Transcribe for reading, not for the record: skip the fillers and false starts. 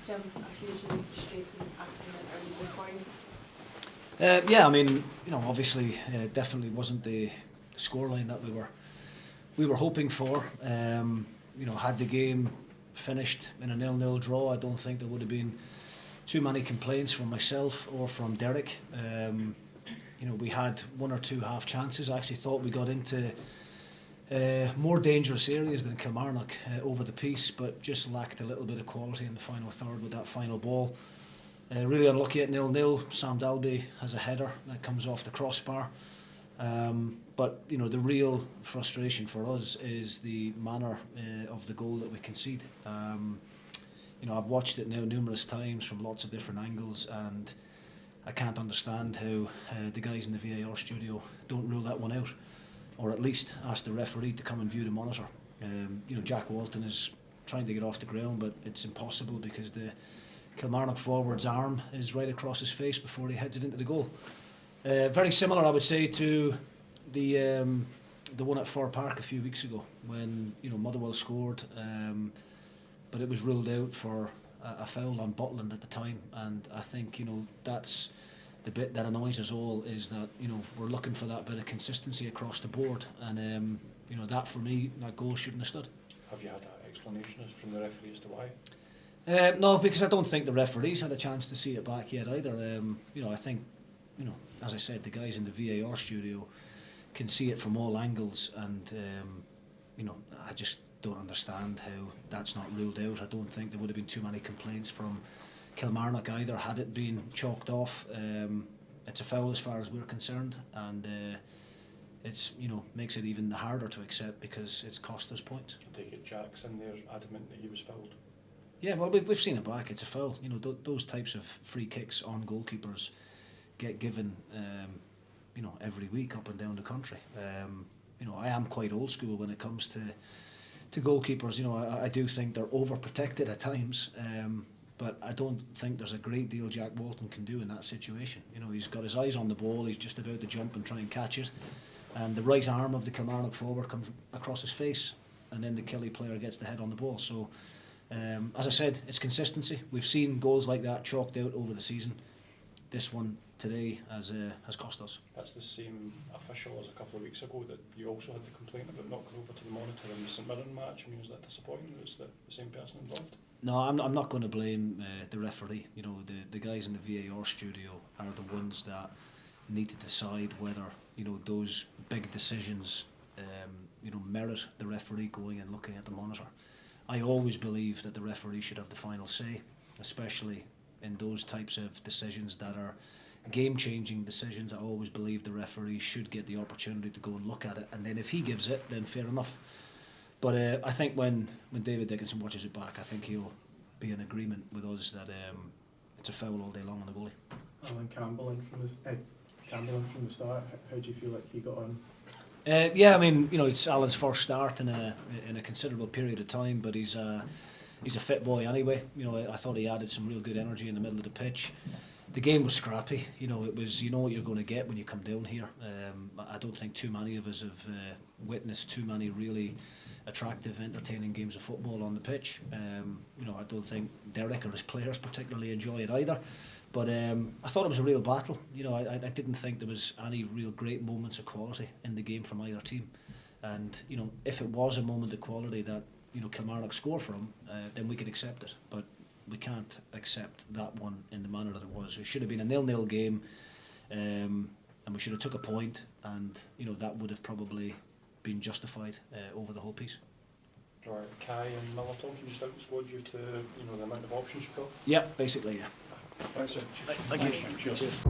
Jim, a hugely frustrating afternoon early for you. Yeah, I mean, obviously, definitely wasn't the scoreline that we were hoping for. Had the game finished in a 0-0 draw, I don't think there would have been too many complaints from myself or from Derek. We had one or two half chances. I actually thought we got into more dangerous areas than Kilmarnock over the piece, but just lacked a little bit of quality in the final third with that final ball. Really unlucky at 0-0. Sam Dalby has a header that comes off the crossbar. But the real frustration for us is the manner of the goal that we concede. I've watched it now numerous times from lots of different angles, and I can't understand how the guys in the VAR studio don't rule that one out, or at least ask the referee to come and view the monitor. Jack Walton is trying to get off the ground, but it's impossible because the Kilmarnock forward's arm is right across his face before he heads it into the goal. Very similar, I would say, to the one at Fir Park a few weeks ago when Motherwell scored, but it was ruled out for a foul on Butland at the time, and I think that's the bit that annoys us all, is that we're looking for that bit of consistency across the board, and that for me, that goal shouldn't have stood. Have you had explanations from the referee as to why? No, because I don't think the referees had a chance to see it back yet either. I think, as I said, the guys in the VAR studio can see it from all angles, and I just don't understand how that's not ruled out. I don't think there would have been too many complaints from Kilmarnock either had it been chalked off. It's a foul as far as we're concerned, and it's makes it even harder to accept because it's cost us points. I take it Jack's in there adamant that he was fouled. Yeah, well, we've seen it back. It's a foul. Those types of free kicks on goalkeepers get given, every week up and down the country. I am quite old school when it comes to goalkeepers. I do think they're overprotected at times, but I don't think there's a great deal Jack Walton can do in that situation. He's got his eyes on the ball. He's just about to jump and try and catch it, and the right arm of the Kilmarnock forward comes across his face, and then the Killie player gets the head on the ball. So. As I said, it's consistency. We've seen goals like that chalked out over the season. This one today has cost us. That's the same official as a couple of weeks ago that you also had the complaint about not going over to the monitor in the St Mirren match. I mean, is that disappointing that it's the same person involved? No, I'm not going to blame the referee. The guys in the VAR studio are the ones that need to decide whether those big decisions merit the referee going and looking at the monitor. I always believe that the referee should have the final say, especially in those types of decisions that are game-changing decisions. I always believe the referee should get the opportunity to go and look at it, and then if he gives it, then fair enough. But I think when David Dickinson watches it back, I think he'll be in agreement with us that it's a foul all day long on the goalie. Alan Campbell in from the start. How do you feel like he got on? Yeah, I mean, it's Alan's first start in a considerable period of time, but he's a fit boy anyway. I thought he added some real good energy in the middle of the pitch. The game was scrappy. It was what you're going to get when you come down here. I don't think too many of us have witnessed too many really attractive, entertaining games of football on the pitch. I don't think Derek or his players particularly enjoy it either. But I thought it was a real battle. I didn't think there was any real great moments of quality in the game from either team. And if it was a moment of quality that Kilmarnock score from, then we could accept it. But we can't accept that one in the manner that it was. It should have been a 0-0 game, and we should have took a point, and that would have probably been justified over the whole piece. Right, Kai and Miller Thompson just outscored you to the amount of options you've got? Yeah, basically, yeah. Thanks, Jim. Thank you. Cheers.